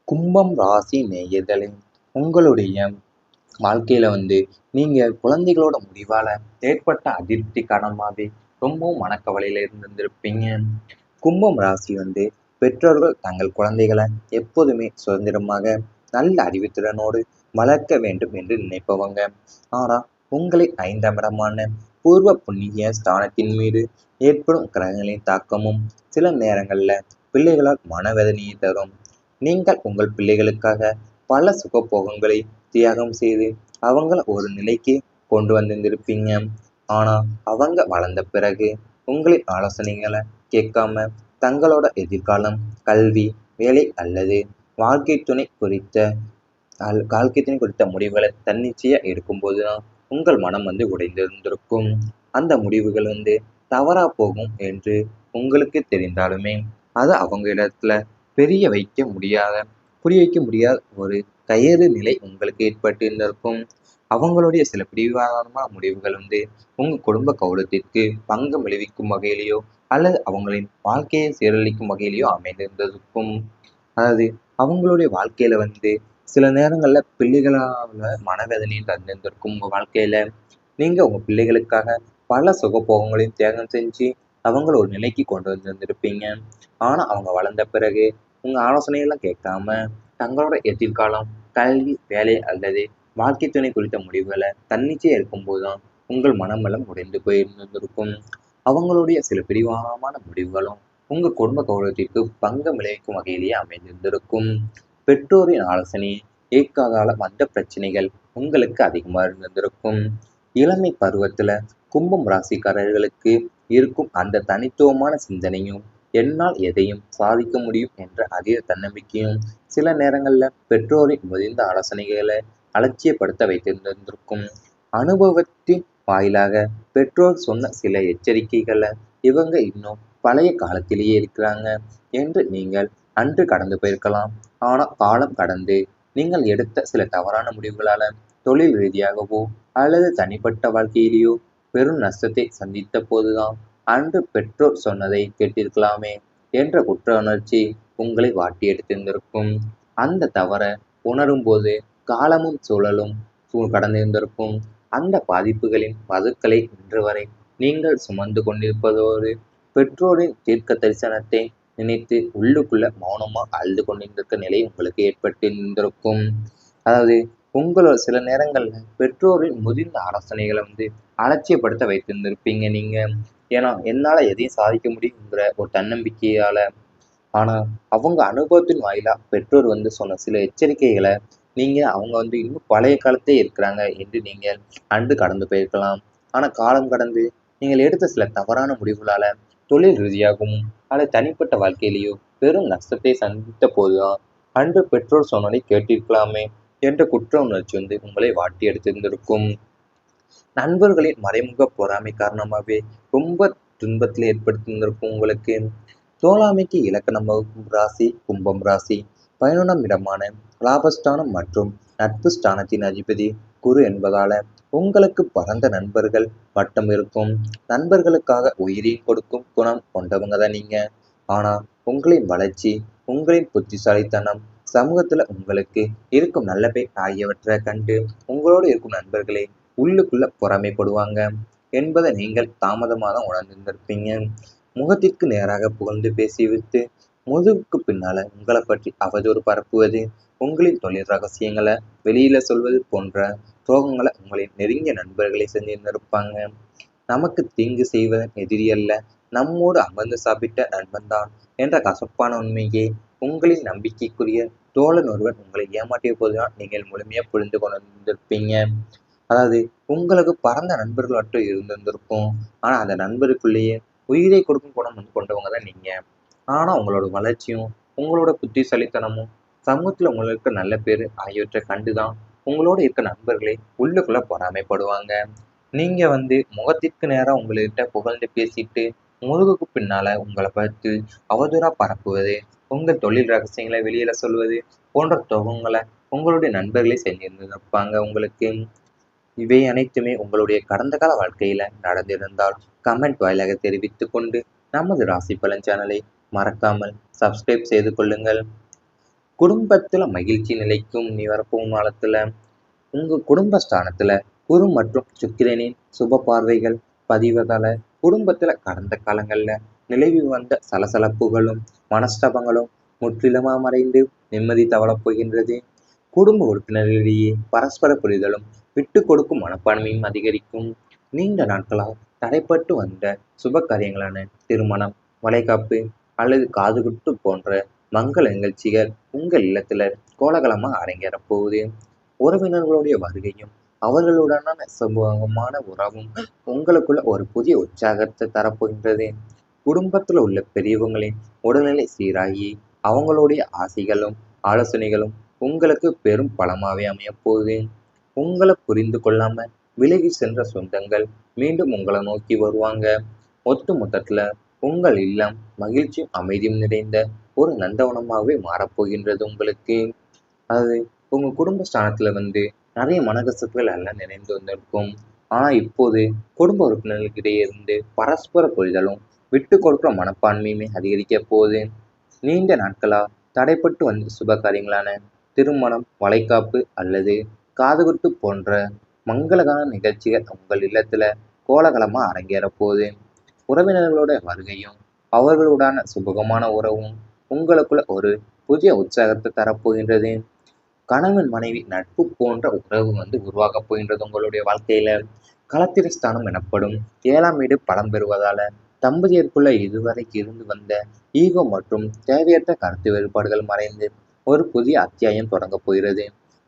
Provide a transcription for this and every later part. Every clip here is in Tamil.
கும்பம் ராசி நேயர்களே, உங்களுடைய வாழ்க்கையில நீங்க குழந்தைகளோட முடிவால ஏற்பட்ட அதிருப்தி காரணமாவே ரொம்பவும் மனக்கவலையில இருந்திருப்பீங்க. கும்பம் ராசி பெற்றோர்கள் தங்கள் குழந்தைகளை எப்போதுமே சுதந்திரமாக நல்ல அறிவுத்திறனோடு வளர்க்க வேண்டும் என்று நினைப்பவங்க. ஆனா உங்களை 5ஆம் இடமான பூர்வ புண்ணிய ஸ்தானத்தின் மீது ஏற்படும் கிரகங்களின் தாக்கமும் சில நேரங்கள்ல பிள்ளைகளால் மனவேதனையை தரும். நீங்கள் உங்கள் பிள்ளைகளுக்காக பல சுகபோகங்களை தியாகம் செய்து அவங்கள ஒரு நிலைக்கு கொண்டு வந்திருந்திருப்பீங்க. ஆனா அவங்க வளர்ந்த பிறகு உங்களின் ஆலோசனைகளை கேட்காம தங்களோட எதிர்காலம், கல்வி, வேலை அல்லது வாழ்க்கை துணை குறித்த முடிவுகளை தன்னிச்சையா எடுக்கும்போது தான் உங்கள் மனம் உடைந்திருந்திருக்கும். அந்த முடிவுகள் தவறா போகும் என்று உங்களுக்கு தெரிந்தாலுமே அதை அவங்க இடத்துல புரிய வைக்க முடியாத ஒரு கயிறு நிலை உங்களுக்கு ஏற்பட்டு இருந்திருக்கும். அவங்களுடைய சில பிடிவாதமான முடிவுகள் உங்க குடும்ப கௌரவத்திற்கு பங்கம் விளைவிக்கும் வகையிலேயோ அல்லது அவங்களின் வாழ்க்கையை சீரழிக்கும் வகையிலேயோ அமைந்திருந்திருக்கும். அதாவது அவங்களுடைய வாழ்க்கையில சில நேரங்கள்ல பிள்ளைகளால மனவேதனையை தந்திருந்திருக்கும். உங்க வாழ்க்கையில நீங்க உங்க பிள்ளைகளுக்காக பல சுகபோகங்களையும் தியாகம் செஞ்சு அவங்கள ஒரு நிலைக்கு கொண்டு வந்திருந்திருப்பீங்க. ஆனா அவங்க வளர்ந்த பிறகு உங்க ஆலோசனையெல்லாம் கேட்காம தங்களோட எதிர்காலம், கல்வி, வேலை அல்லது வாழ்க்கை துணை குறித்த முடிவுகளை தன்னிச்சையா இருக்கும்போது தான் உங்கள் மனமலம் உடைந்து போயிருந்திருக்கும். அவங்களுடைய சில பிடிவாதமான முடிவுகளும் உங்க குடும்ப கௌரவத்திற்கு பங்கம் விளைவிக்கும் வகையிலேயே அமைந்திருந்திருக்கும். பெற்றோரின் ஆலோசனை ஏற்காதால வந்த பிரச்சனைகள் உங்களுக்கு அதிகமாக இருந்திருக்கும். இளமை பருவத்துல கும்பம் ராசிக்காரர்களுக்கு இருக்கும் அந்த தனித்துவமான சிந்தனையும், என்னால் எதையும் சாதிக்க முடியும் என்ற அதீத தன்னம்பிக்கையும் சில நேரங்கள்ல பெற்றோரின் முதிர்ந்த ஆலோசனைகளை அலட்சியப்படுத்த வைத்திருந்திருக்கும். அனுபவத்தின் வாயிலாக பெற்றோர் சொன்ன சில எச்சரிக்கைகளை இவங்க இன்னும் பழைய காலத்திலேயே இருக்கிறாங்க என்று நீங்கள் அன்று கடந்து போயிருக்கலாம். ஆனா காலம் கடந்து நீங்கள் எடுத்த சில தவறான முடிவுகளால தொழில் ரீதியாகவோ அல்லது தனிப்பட்ட வாழ்க்கையிலேயோ பெரும் நஷ்டத்தை சந்தித்த போதுதான் அன்று பெற்றோர் சொன்னதை கேட்டிருக்கலாமே என்ற குற்ற உணர்ச்சி உங்களை வாட்டி எடுத்திருந்திருக்கும். அந்த தவற உணரும் போது காலமும் சூழலும் கடந்திருந்திருக்கும். அந்த பாதிப்புகளின் மதுக்களை இன்று வரை நீங்கள் சுமந்து கொண்டிருப்பதோடு பெற்றோரின் தீர்க்க தரிசனத்தை நினைத்து உள்ளுக்குள்ள மௌனமா அழுது கொண்டிருக்க நிலை உங்களுக்கு ஏற்பட்டிருந்திருக்கும். அதாவது உங்களோட சில நேரங்கள்ல பெற்றோரின் முதிர்ந்த ஆலோசனைகளை அலட்சியப்படுத்த வைத்திருந்திருப்பீங்க நீங்க. ஏன்னா என்னால எதையும் சாதிக்க முடியுங்கிற ஒரு தன்னம்பிக்கையால. ஆனா அவங்க அனுபவத்தின் வாயிலா பெற்றோர் சொன்ன சில எச்சரிக்கைகளை நீங்க அவங்க இன்னும் பழைய காலத்தே இருக்கிறாங்க என்று நீங்கள் அன்று கடந்து போயிருக்கலாம். ஆனா காலம் கடந்து நீங்கள் எடுத்த சில தவறான முடிவுகளால தொழில் ரீதியாகவும் அல்லது தனிப்பட்ட வாழ்க்கையிலேயோ பெரும் நஷ்டத்தை சந்தித்த போதுதான் அன்று பெற்றோர் சொன்னதை கேட்டிருக்கலாமே என்ற குற்ற உணர்ச்சி உங்களை வாட்டி எடுத்திருந்திருக்கும். நண்பர்களின் மறைமுக பொறாமை காரணமாகவே ரொம்ப துன்பத்தில் ஏற்படுத்தியிருந்திருக்கும் உங்களுக்கு. தோழாமைக்கு இலக்கணமாகும் ராசி கும்பம் ராசி. 11ஆம் இடமான லாபஸ்தானம் மற்றும் நட்பு ஸ்தானத்தின் அதிபதி குரு என்பதால உங்களுக்கு பரந்த நண்பர்கள் வட்டம் இருக்கும். நண்பர்களுக்காக உயிரையும் கொடுக்கும் குணம் கொண்டவங்க தான் நீங்க. ஆனா உங்களின் வளர்ச்சி, உங்களின் புத்திசாலித்தனம், சமூகத்துல உங்களுக்கு இருக்கும் நல்ல பேர் ஆகியவற்றை கண்டு உங்களோடு இருக்கும் நண்பர்களே உள்ளுக்குள்ள பொறாமைப்படுவாங்க என்பதை நீங்கள் தாமதமாக தான் உணர்ந்திருந்திருப்பீங்க. முகத்திற்கு நேராக புகழ்ந்து பேசிவிட்டு முதுகுக்கு பின்னால உங்களை பற்றி அவதூறு பரப்புவது, உங்களின் தொழில் ரகசியங்களை வெளியில சொல்வது போன்ற துரோகங்களை உங்களின் நெருங்கிய நண்பர்களை செஞ்சிருந்திருப்பாங்க. நமக்கு தீங்கு செய்வதன் எதிரி அல்ல, நம்மோடு அமர்ந்து சாப்பிட்ட நண்பன் தான் என்ற கசப்பான உண்மையே உங்களின் நம்பிக்கைக்குரிய தோழன் ஒருவன் உங்களை ஏமாற்றிய போதுதான் நீங்கள் முழுமையா புரிந்து கொண்டிருப்பீங்க. அதாவது உங்களுக்கு பரந்த நண்பர்கள் மட்டும் இருந்திருந்திருக்கும். ஆனா அந்த நண்பருக்குள்ளேயே உயிரை கொடுக்கும் குணம் கொண்டவங்க தான் நீங்க. ஆனா உங்களோட வளர்ச்சியும் உங்களோட புத்திசாலித்தனமும் சமூகத்துல உங்களுக்கு நல்ல பேரு ஆகியவற்றை கண்டுதான் உங்களோட இருக்க நண்பர்களே உள்ளுக்குள்ள பொறாமைப்படுவாங்க. நீங்க முகத்திற்கு நேரா உங்கள்கிட்ட புகழ்ந்து பேசிட்டு முதுகுக்கு பின்னால உங்களை பார்த்து அவதூறா பரப்புவது, உங்கள் தொழில் ரகசியங்களை வெளியில சொல்வது போன்ற துரோகங்களை உங்களுடைய நண்பர்களே செஞ்சிருந்திருப்பாங்க உங்களுக்கு. இவை அனைத்துமே உங்களுடைய கடந்த கால வாழ்க்கையில நடந்திருந்தால் கமெண்ட் வாயிலாக தெரிவித்துக் கொண்டு நமது ராசி பலன் சேனலை மறக்காமல் சப்ஸ்கிரைப் செய்து கொள்ளுங்கள். குடும்பத்துல மகிழ்ச்சி நிலைக்கும். நீ வரப்போகும் காலத்துல உங்க குடும்பஸ்தானத்துல குரு மற்றும் சுக்கிரனின் சுப பார்வைகள் பதிவதால குடும்பத்துல கடந்த காலங்கள்ல நிலவி வந்த சலசலப்புகளும் மனஸ்தாபங்களும் முற்றிலுமா மறைந்து நிம்மதி தவழப் போகின்றது. குடும்ப உறுப்பினர்களிடையே பரஸ்பர புரிதலும் விட்டு கொடுக்கும் மனப்பான்மையும் அதிகரிக்கும். நீண்ட நாட்களாக தடைப்பட்டு வந்த சுப காரியங்களான திருமணம், வளைகாப்பு அல்லது காதுகுத்து போன்ற மங்கள நிகழ்ச்சிகள் உங்கள் இல்லத்துல கோலாகலமா அரங்கேறப் போகுது. உறவினர்களுடைய வருகையும் அவர்களுடனான சுமூகமான உறவும் உங்களுக்குள்ள ஒரு புதிய உற்சாகத்தை தரப்போகின்றது. குடும்பத்துல உள்ள பெரியவங்களின் உடல்நிலை சீராகி அவங்களுடைய ஆசைகளும் ஆலோசனைகளும் உங்களுக்கு பெரும் பலமாவே அமையப் போகுது. உங்களை புரிந்து கொள்ளாம விலகி சென்ற சொந்தங்கள் மீண்டும் உங்களை நோக்கி வருவாங்க. ஒட்டு மொத்தத்துல உங்கள் இல்லம் மகிழ்ச்சியும் அமைதியும் நிறைந்த ஒரு நந்தவனமாகவே மாறப்போகின்றது உங்களுக்கு. அது உங்க குடும்ப ஸ்தானத்துல நிறைய மனக்கசப்புகள் எல்லாம் நிறைந்து வந்திருக்கும். ஆனா இப்போது குடும்ப உறுப்பினர்களுக்கிடையே இருந்து பரஸ்பர புரிதலும் விட்டு கொடுக்குற மனப்பான்மையுமே அதிகரிக்க போகுது. நீண்ட நாட்களா தடைப்பட்டு வந்த சுப காரியங்களான திருமணம், வளைகாப்பு அல்லது காதுகுத்து போன்ற மங்களகர நிகழ்ச்சிகள் உங்கள் இல்லத்துல கோலாகலமா அரங்கேற போகுது. உறவினர்களோட வருகையும் அவர்களுடான சுமூகமான உறவும் உங்களுக்குள்ள ஒரு புதிய உற்சாகத்தை தரப்போகின்றது. கணவன் மனைவி நட்பு போன்ற உறவு உருவாகப் போகின்றது உங்களுடைய வாழ்க்கையில. களத்திர ஸ்தானம் எனப்படும் 7ஆம் வீடு பலம் பெறுவதால தம்பதியருக்குள்ள இதுவரை இருந்து வந்த ஈகோ மற்றும் தேவையற்ற கருத்து வேறுபாடுகள் மறைந்து ஒரு புதிய அத்தியாயம் தொடங்கப் போகிறது.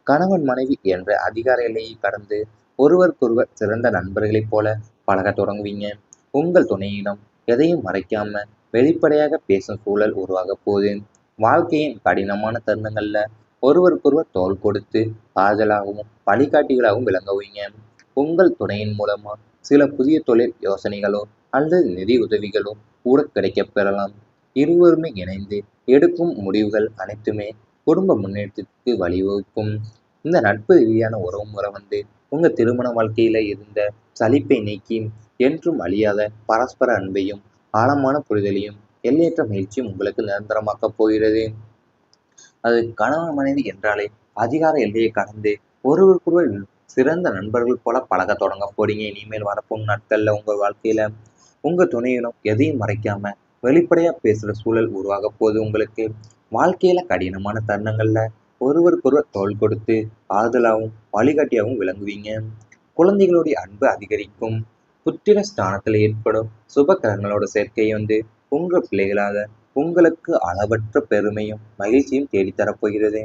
கணவன் மனைவி என்ற அதிகார எல்லையை கடந்து ஒருவருக்கொருவர் சிறந்த நண்பர்களைப் போல பழக தொடங்குவீங்க. உங்கள் துணையிடம் எதையும் மறைக்காம வெளிப்படையாக பேசும் சூழல் உருவாக போகுது. வாழ்க்கையின் கடினமான தருணங்கள்ல ஒருவருக்கொருவர் தோள் கொடுத்து ஆறுதலாகவும் வழிகாட்டிகளாகவும் விளங்குவீங்க. உங்கள் துணையின் மூலமா சில புதிய தொழில் யோசனைகளோ அல்லது நிதி உதவிகளோ கூட கிடைக்கப் பெறலாம். இருவருமே இணைந்து எடுக்கும் முடிவுகள் அனைத்துமே குடும்ப முன்னேற்றத்துக்கு வழிவகுக்கும். இந்த நட்பு ரீதியான உறவு முறை உங்க திருமண வாழ்க்கையில இருந்த சலிப்பை நீக்கி என்றும் அழியாத பரஸ்பர அன்பையும் ஆழமான புரிதலையும் எல்லையற்ற மகிழ்ச்சியும் உங்களுக்கு நிரந்தரமாக்கப் போகிறது. அது கணவன் மனைவி என்றாலே அதிகார எல்லையை கடந்து ஒருவருக்கொருவர் சிறந்த நண்பர்கள் போல பழக தொடங்க போறீங்க. இனிமேல் வரப்போகும் நாட்கள்ல உங்க வாழ்க்கையில உங்க துணையிடம் எதையும் மறைக்காம வெளிப்படையா பேசுற சூழல் உருவாக போகுது உங்களுக்கு. வாழ்க்கையில கடினமான தருணங்கள்ல ஒருவருக்கொருவர் தோள் கொடுத்து ஆறுதலாகவும் வழிகாட்டியாகவும் விளங்குவீங்க. குழந்தைகளுடைய அன்பு அதிகரிக்கும். புத்திர ஸ்தானத்தில் ஏற்படும் சுப கிரகங்களோட சேர்க்கை உங்க பிள்ளைகளாக உங்களுக்கு அளவற்ற பெருமையும் மகிழ்ச்சியும் தேடித்தரப்போகிறது.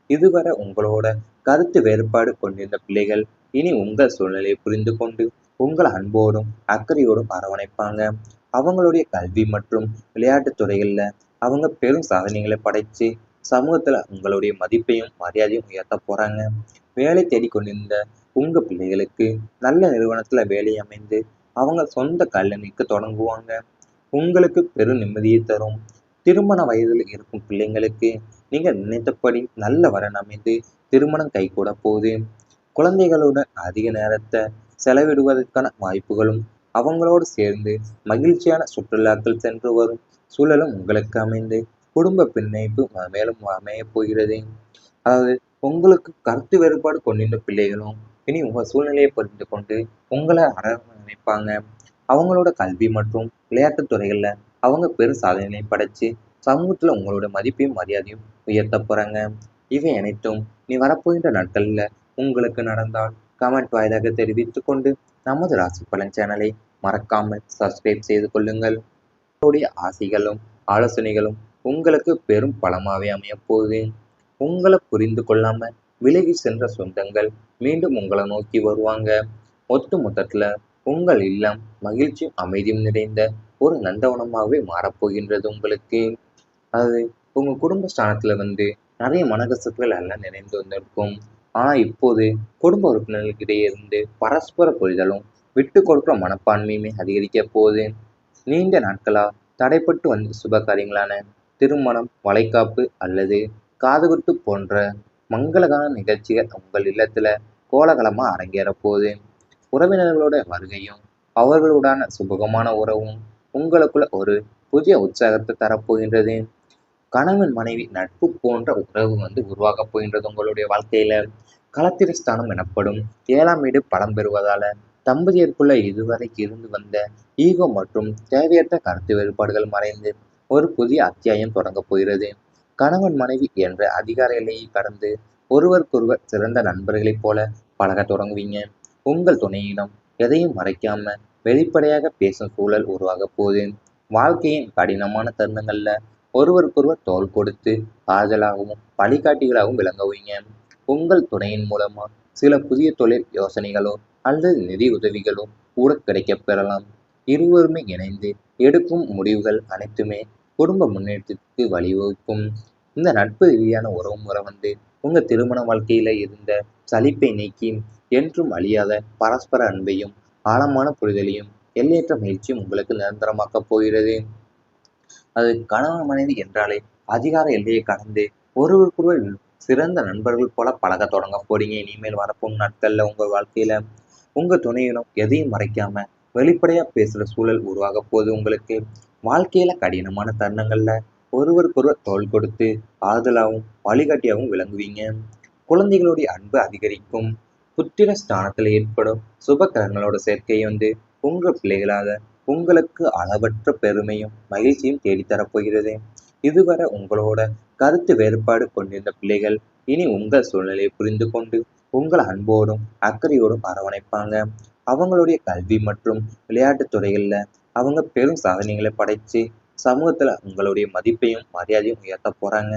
இதுவரை உங்களோட கருத்து வேறுபாடு கொண்டிருந்த பிள்ளைகள் இனி உங்கள் சூழ்நிலையை புரிந்து கொண்டு உங்கள் அன்போடும் அக்கறையோடும் அரவணைப்பாங்க. அவங்களுடைய கல்வி மற்றும் விளையாட்டுத் துறைகள்ல அவங்க பெரும் சாதனைகளை படைச்சு சமூகத்துல உங்களுடைய மதிப்பையும் மரியாதையும் உயர்த்த போறாங்க. வேலை தேடி கொண்டிருந்த உங்க பிள்ளைகளுக்கு நல்ல நிறுவனத்துல வேலை அமைந்து அவங்க சொந்த காலில் நிற்க தொடங்குவாங்க. உங்களுக்கு பெரும் நிம்மதியை தரும். திருமண வயதில் இருக்கும் பிள்ளைங்களுக்கு நீங்க நினைத்தபடி நல்ல வரன் அமைந்து திருமணம் கைகூட போகுது. குழந்தைகளோட அதிக நேரத்தை செலவிடுவதற்கான வாய்ப்புகளும் அவங்களோடு சேர்ந்து மகிழ்ச்சியான சுற்றுலாக்கள் சென்று வரும் சூழலும் உங்களுக்கு அமைந்து குடும்ப பிணைப்பு மேலும் அமைய போகிறது. அதாவது உங்களுக்கு கருத்து வேறுபாடு கொண்டிருந்த பிள்ளைகளும் இனி உங்க சூழ்நிலையை புரிந்து கொண்டு உங்களை அரவணைப்பாங்க. அவங்களோட கல்வி மற்றும் விளையாட்டுத் துறைகள்ல அவங்க பெரும் சாதனைகளை படைச்சு சமூகத்துல உங்களோட மதிப்பையும் மரியாதையும் உயர்த்த போறாங்க. இவை அனைத்தும் நீ வரப்போகின்ற நாட்கள்ல உங்களுக்கு நடந்தால் கமெண்ட் வாயிலாக தெரிவித்துக் கொண்டு நமது ராசி பலன் சேனலை மறக்காமல் சப்ஸ்கிரைப் செய்து கொள்ளுங்கள். உங்களுடைய ஆசைகளும் ஆலோசனைகளும் உங்களுக்கு பெரும் பலமாவே அமையப் போகுது. உங்களை புரிந்து கொள்ளாம விலகி சென்ற சொந்தங்கள் மீண்டும் உங்களை நோக்கி வருவாங்க. ஒட்டு மொத்தத்துல உங்கள் இல்லம் மகிழ்ச்சியும் அமைதியும் நிறைந்த ஒரு நந்தவனமாகவே மாறப்போகின்றது உங்களுக்கு. அது உங்க குடும்ப ஸ்தானத்துல நிறைய மனக்கசப்புகள் எல்லாம் நிறைந்து வந்திருக்கும். ஆனா இப்போது குடும்ப உறுப்பினர்களுக்கிடையே இருந்து பரஸ்பர புரிதலும் விட்டு கொடுக்குற மனப்பான்மையுமே அதிகரிக்க போகுது. நீண்ட நாட்களா தடைப்பட்டு வந்த சுப காரியங்களான திருமணம், வளைகாப்பு அல்லது காதுகுத்து போன்ற மங்களகர நிகழ்ச்சிகள் உங்கள் இல்லத்துல கோலாகலமா அரங்கேற போகுது. உறவினர்களோட வருகையும் அவர்களுடான சுமூகமான உறவும் உங்களுக்குள்ள ஒரு புதிய உற்சாகத்தை தரப்போகின்றது. கணவன் மனைவி நட்பு போன்ற உறவு உருவாக போகின்றது உங்களுடைய வாழ்க்கையில. களத்திரஸ்தானம் எனப்படும் 7ஆம் வீடு பலம் பெறுவதால தம்பதியருக்குள்ள இதுவரை இருந்து வந்த ஈகோ மற்றும் தேவையற்ற கருத்து வேறுபாடுகள் மறைந்து ஒரு புதிய அத்தியாயம் தொடங்கப் போகிறது. கணவன் மனைவி என்ற அதிகார எல்லையை கடந்து ஒருவருக்கொருவர் சிறந்த நண்பர்களைப் போல பழகத் தொடங்குவீங்க. உங்கள் துணையிடம் எதையும் மறைக்காம வெளிப்படையாக பேசும் சூழல் உருவாக போகுது. வாழ்க்கையின் கடினமான தருணங்கள்ல ஒருவருக்கொருவர் தோள் கொடுத்து ஆறுதலாகவும் வழிகாட்டிகளாகவும் விளங்குவீங்க. உங்கள் துணையின் மூலமா சில புதிய தொழில் யோசனைகளோ அல்லது நிதி உதவிகளோ கூட கிடைக்கப் பெறலாம். இருவருமே இணைந்து எடுக்கும் முடிவுகள் அனைத்துமே குடும்ப முன்னேற்றத்துக்கு வழிவகுக்கும். இந்த நட்பு ரீதியான உறவு முறை உங்க திருமண வாழ்க்கையில இருந்த சலிப்பை நீக்கி என்றும் அழியாத பரஸ்பர அன்பையும் ஆழமான புரிதலையும் எல்லையற்ற மகிழ்ச்சியும் உங்களுக்கு நிரந்தரமாக்கப் போகிறது. அது கணவன் மனைவி என்றாலே அதிகார எல்லையை கடந்து ஒருவருக்கொருவர் சிறந்த நண்பர்கள் போல பழக தொடங்க போறீங்க. இனிமேல் வரப்போகும் நாட்கள்ல உங்க வாழ்க்கையில உங்க துணையிடம் எதையும் மறைக்காம வெளிப்படையா பேசுற சூழல் உருவாக போகுது உங்களுக்கு. வாழ்க்கையில கடினமான தருணங்கள்ல ஒருவருக்கொருவர் தோள் கொடுத்து ஆறுதலாகவும் வழிகாட்டியாகவும் விளங்குவீங்க. குழந்தைகளுடைய அன்பு அதிகரிக்கும். புத்திர ஸ்தானத்தில் ஏற்படும் சுப கிரகங்களோட சேர்க்கை உங்க பிள்ளைகளாக உங்களுக்கு அளவற்ற பெருமையும் மகிழ்ச்சியும் தேடித்தரப்போகிறது. இதுவரை உங்களோட கருத்து வேறுபாடு கொண்டிருந்த பிள்ளைகள் இனி உங்கள் சூழ்நிலையை புரிந்து கொண்டு உங்கள் அன்போடும் அக்கறையோடும் அரவணைப்பாங்க. அவங்களுடைய கல்வி மற்றும் விளையாட்டுத் துறைகள்ல அவங்க பெரும் சாதனைகளை படைச்சு சமூகத்துல உங்களுடைய மதிப்பையும் மரியாதையும் உயர்த்த போறாங்க.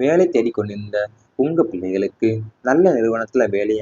வேலை தேடிக் கொண்டிருந்த உங்க பிள்ளைகளுக்கு நல்ல நிறுவனத்துல வேலை